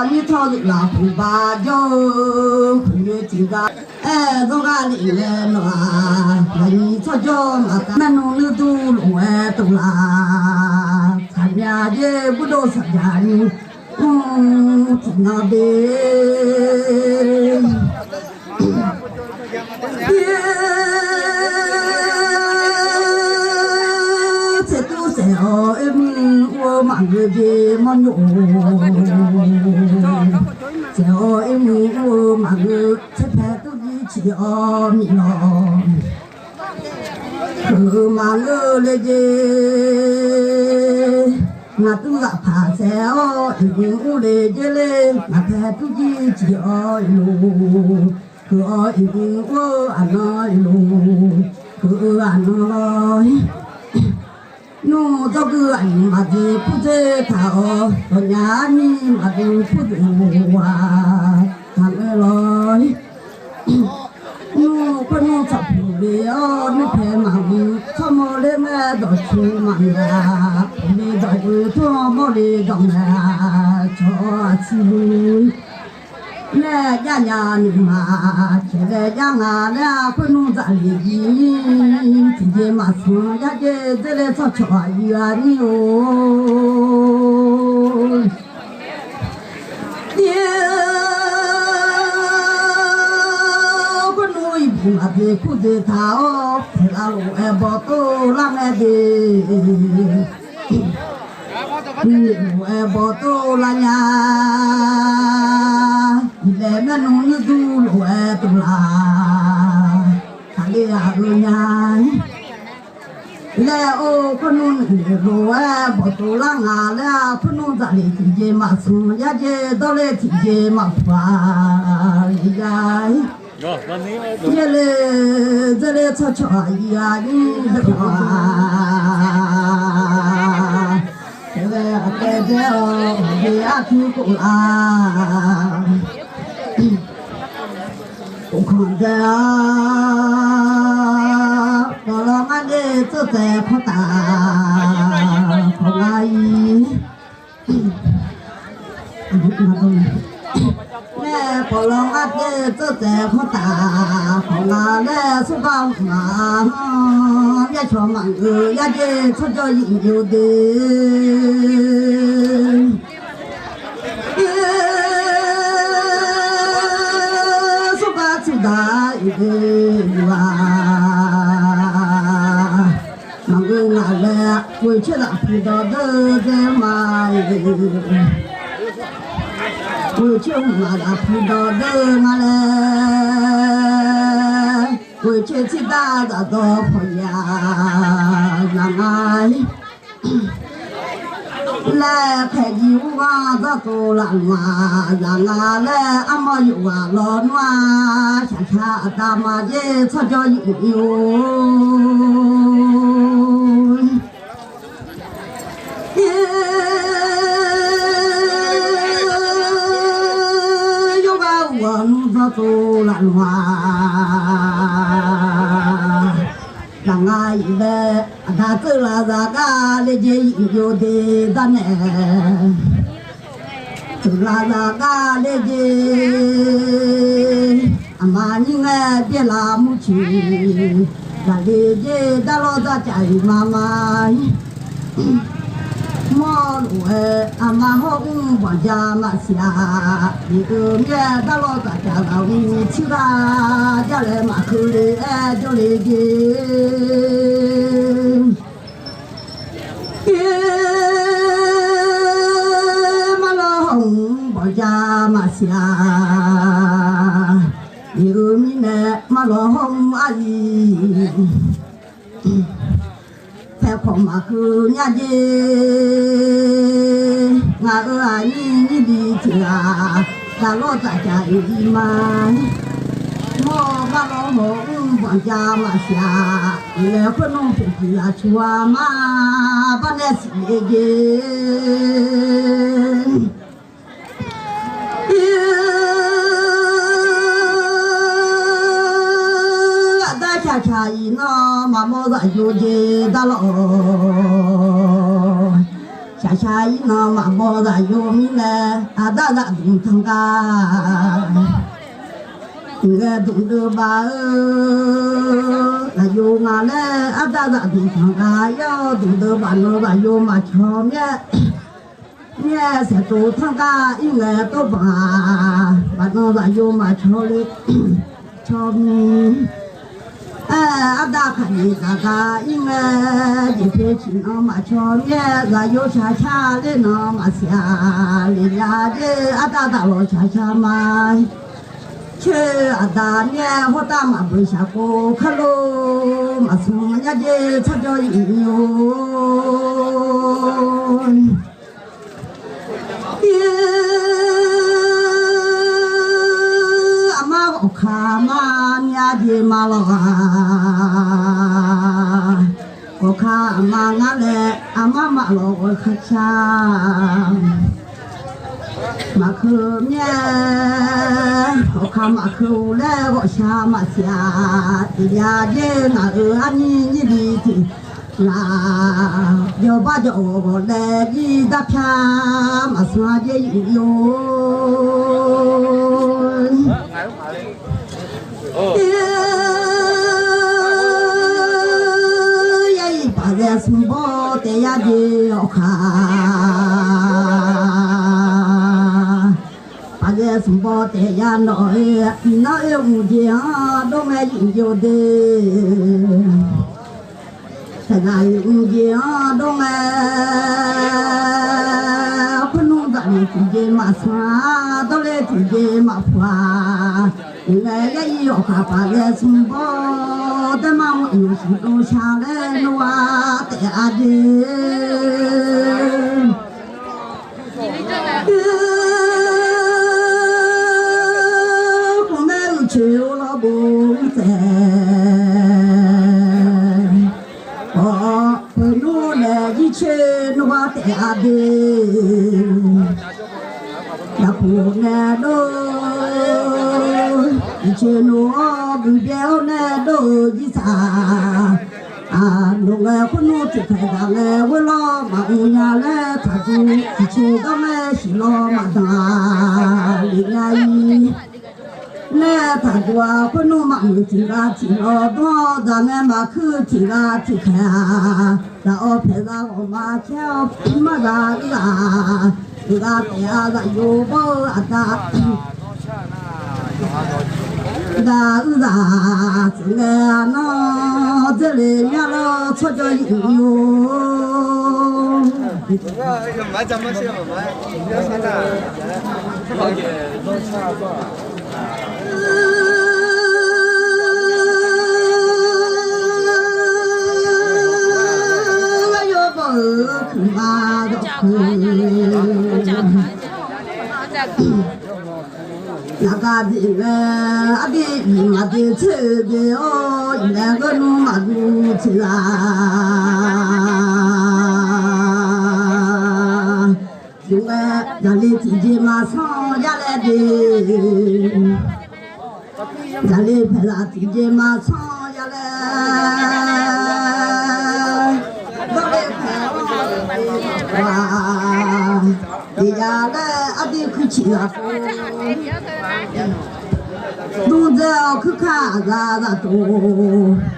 你操的老虎吧，就苦的几个，都咖喱来了，你操叫嘛，那弄的都弄完都啦，参加的不都参加的，挺好的。这都是我忙个的忙哟。我我忙个吃饭都一起哦米咯，可忙个那个那都在爬山哦，我那个嘞那饭都一起哦哟，可我安那哟，可安那。侬这个俺妈的不知道，我家你妈的不知啊，他们来，侬可侬找不了，你陪忙，怎么来买到出门呀？你到处怎么来干呀？做起路。来家家你妈，现在家俺俩不能在里边，自己嘛从家家这来做茶园哟。爹，不能一步嘛的裤子他哦，那路爱跑都让爱的。路爱跑都让呀。来那弄的都来都啦，他的呀个呀，来哦可弄的来不都啦啊来，可弄咱的天气嘛松呀这到了天气嘛发呀，这里这里炒炒呀你这个啊，这个在这哦也去过啦。我看着啊，我老妈的走在扩大，好阿姨，来我老妈的走在扩大，好阿来说讲嘛，也说嘛个，也得出着应有的。大一个哇，那个俺来回去了，碰到的在嘛回去俺来碰到的俺来，回去去打的多朋友，俺来开机哇，这都烂哇，让俺来俺们有啊老暖，下下大妈的草叫有，有啊我弄这都烂哇，让俺以为。他走了这个那些有的咱呢，走了这个那些，俺妈你爱别拉木去，那那些咱老早家里妈妈，马路哎，俺妈好往家嘛下，一个月咱老早家老五去吧，家来嘛口里哎就那个。马老红包家嘛下，有米呢马老红阿姨，太空嘛和伢的，俺儿阿姨你的家，咱老在家有姨妈。我把老母往家嘛下，来回弄飞机啊，去啊嘛，把那些人，大家吃下一那马毛子有的大佬，下一那马毛子有名的啊大大东堂嘎，应该懂得吧？那有俺嘞啊大大东堂嘎，要懂得吧？那个有马桥面。你是都堂嘎，应该都吧？反正咱有嘛桥嘞，桥面，阿达看你大嘎，应该一天去那嘛桥面，咱有下下的那嘛下里呀的，阿达大老下下嘛，去阿达呢，我大嘛不下过看喽，嘛从人家的草叫引哟。阿妈我看嘛伢的嘛了啊，我看阿妈俺嘞阿妈嘛了我看下，马可面我看马可嘞我下嘛下，伢的俺阿你的。那要把这我来一大片嘛算的有，也一把人送包的呀的要看，把人送包的呀那有物件都没有的。在那人间中哎，昆仑山的地界嘛山，到了地界嘛花，原来也要看把人送包，但嘛我有心都下来了啊，得啊的。后面求了不在。去那我的阿弟，那不那都，一去那不表那都一啥，啊，那个婚路就开大了，为了嘛乌伢来，他就一去到那西罗嘛大，人家一。那他说婚路嘛没听个听了多，咱们嘛可听个听看，然后陪着我嘛跳嘛啥个，这个对啊，咱有包啊哒，那是啥？这个那这里面了错叫有。买怎么写嘛买？不要钱的，好给多吃多。我要不去嘛都去，那个的嘞，阿的姨妈的吃的哦，那个路嘛路去啦。因为家里自己嘛上下来的。家里陪他自己嘛唱下来，我的陪我的家来阿弟去吃啊，弄着去看啥多，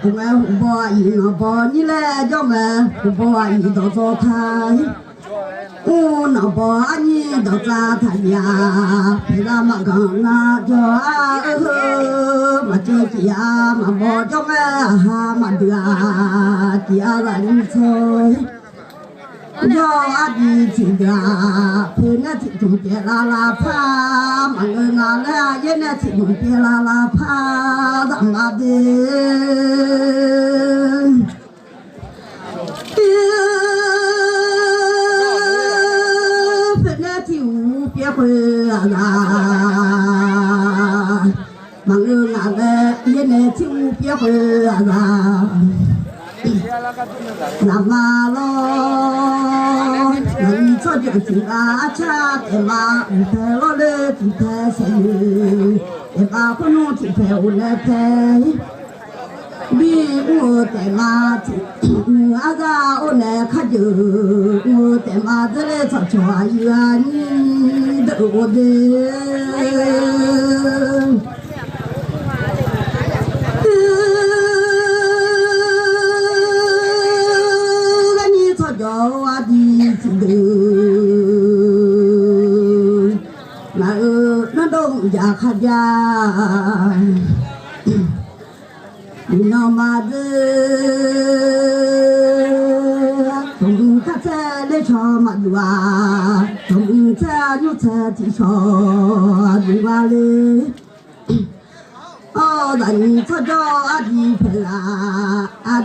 我们湖北一那包你来叫们湖北一到早餐。我那把你到咋他呀？陪他嘛刚那叫啊嘛叫家嘛莫叫嘛哈嘛的啊家人错，叫阿弟听的，陪那听中别啦啦怕，嘛个那啦也那听中别啦啦怕，咋嘛的？别回啊啦，忙着那个也那就别回啊啦，那嘛咯，那你早就听啊cha的嘛，不陪我嘞，不陪谁？也把不弄听陪我来陪。bi u te ma ti a za o ne kha ju u te ma de le cho cho yu a ni de o de ga ni cho jo a di ti de na nó đông dạ khát ya nó mà tung khát xe để cho mà đùa tung xe nhút xe chỉ cho đùa đi đánh cho đi phải là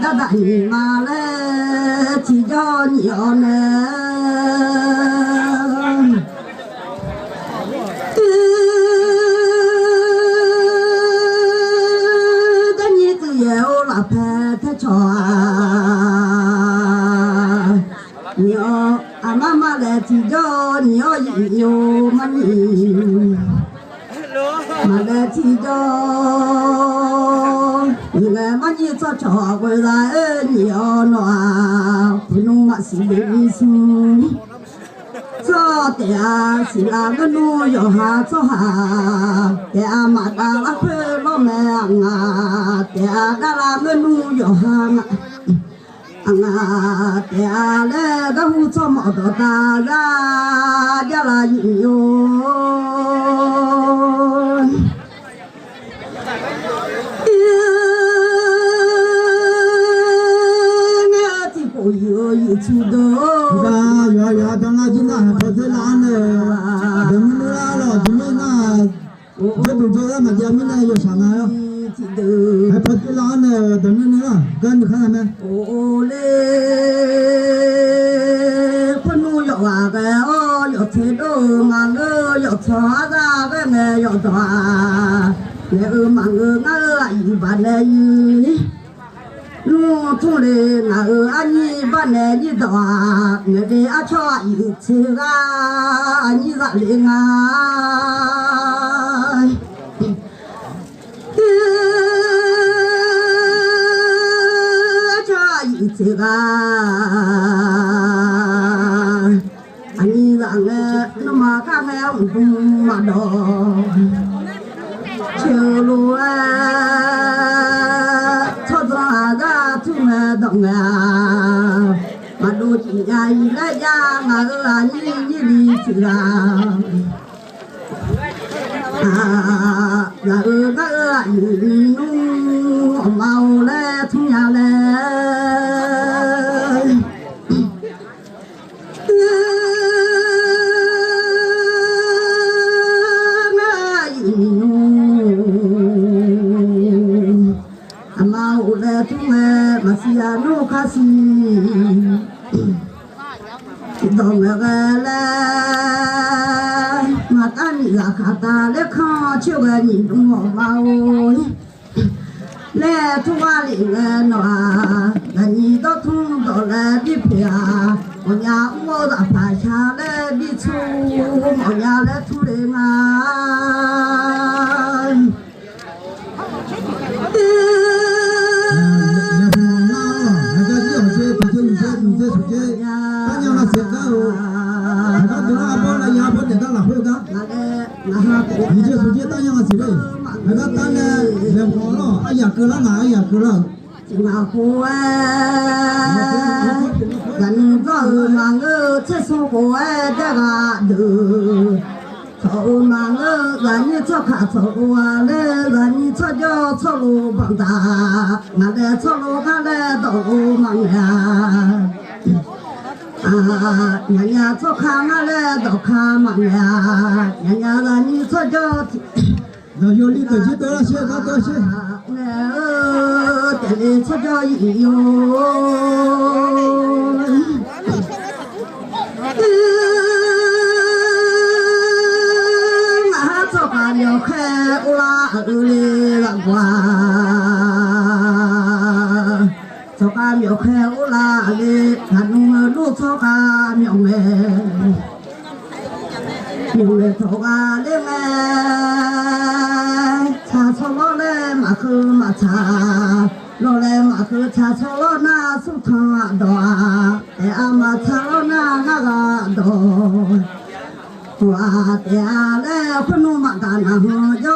đã đánh mà lên chỉ cho nhiều nè là phải thế cho nhiều mama là chỉ cho nhiều mà là chỉ cho nhiều mà nhiều cho quay lại nhiều nó phụ nữ mà xí đi xuống cho để xí là cái nuôi yo ha cho ha để mà đã là phê lo mẹ để đã là cái nuôi yo ha để để cái hu cho mọi đồ ta ra là nhiều chú đó ya đang ở trên đó có thể làm này đừng nữa là chúng mình là cái đồ chơi mà giờ mình này giờ sáng nay hay có thể làm này đừng nữa gần được không em ô lê con nuôi yo à cái yo thế đó mà ngơ yo xóa ra cái nghề yo xóa nghề mà ngơ ngơ lại bạn này nu thu lê ngơ anh bạn này đi đó người đi ăn cho yêu chơi ga anh ra liền à cho yêu chơi ga anh ra nghe nó mà các em cũng mà đó chiều lúa ra thu mẹ động mà đôi chị nhảy lấy ra ngờ như đi chị là ngờ như màu lê thu nhà lê masih anu kasih kita ngela makan ya kata lekha coba ni mau le tua li no ni do thung do le bi pia onya mo da pa cha le bi chu mo ya le thu le nga你这手机当样是嘞，那个当呢来跑了，哎呀，够了嘛，哎呀，够了。那户人造嘛个厕所户这个路，走嘛个人做卡走啊嘞，人做就走路帮大，那嘞走路那嘞都忙呀。人家做看那嘞都看嘛呀，人家让你做就，那有你自己多少些，他多少些。这里做就有，那做看要开乌拉里拉瓜。cho ca miêu khéo là lê thằng lúa cho ca miêu nghề cho ca lê nghe cha cho nó lê mà khư mà cha 老来马头擦草了那手烫刀啊，哎阿妈擦了那个刀。哇爹嘞，混弄马大那好叫，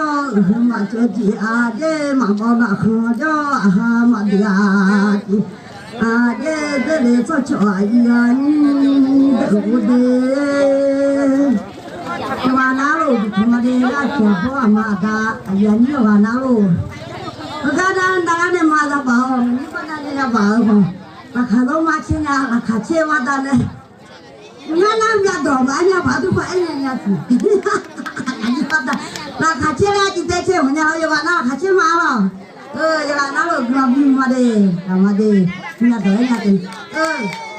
马叫鸡啊的，马包那好叫啊马的啊的，啊的这里做巧呀你都不得。ว่านาโลธรรมเดชะเจ้าพ่อมาตาอย่านี่ว่านาโลก็ได้นาเนี่ยมาตาบ่นี่ปนันเนี่ยบ่ราคาต้องมาชินะราคาเชื่อว่าตาเนี่ยงั้นน้ำยาดอกอันนี้บ่ทุกคนเนี่ยสิอันนี้ว่าตาราคาเชื่อแล้วจิตเชื่อมันเนี่ยอย่าว่านาราคาเชื่อมาหรออย่าว่านาโลกราบิมาเดมาเดเนี่ยเด้อเนี่ยเด้อ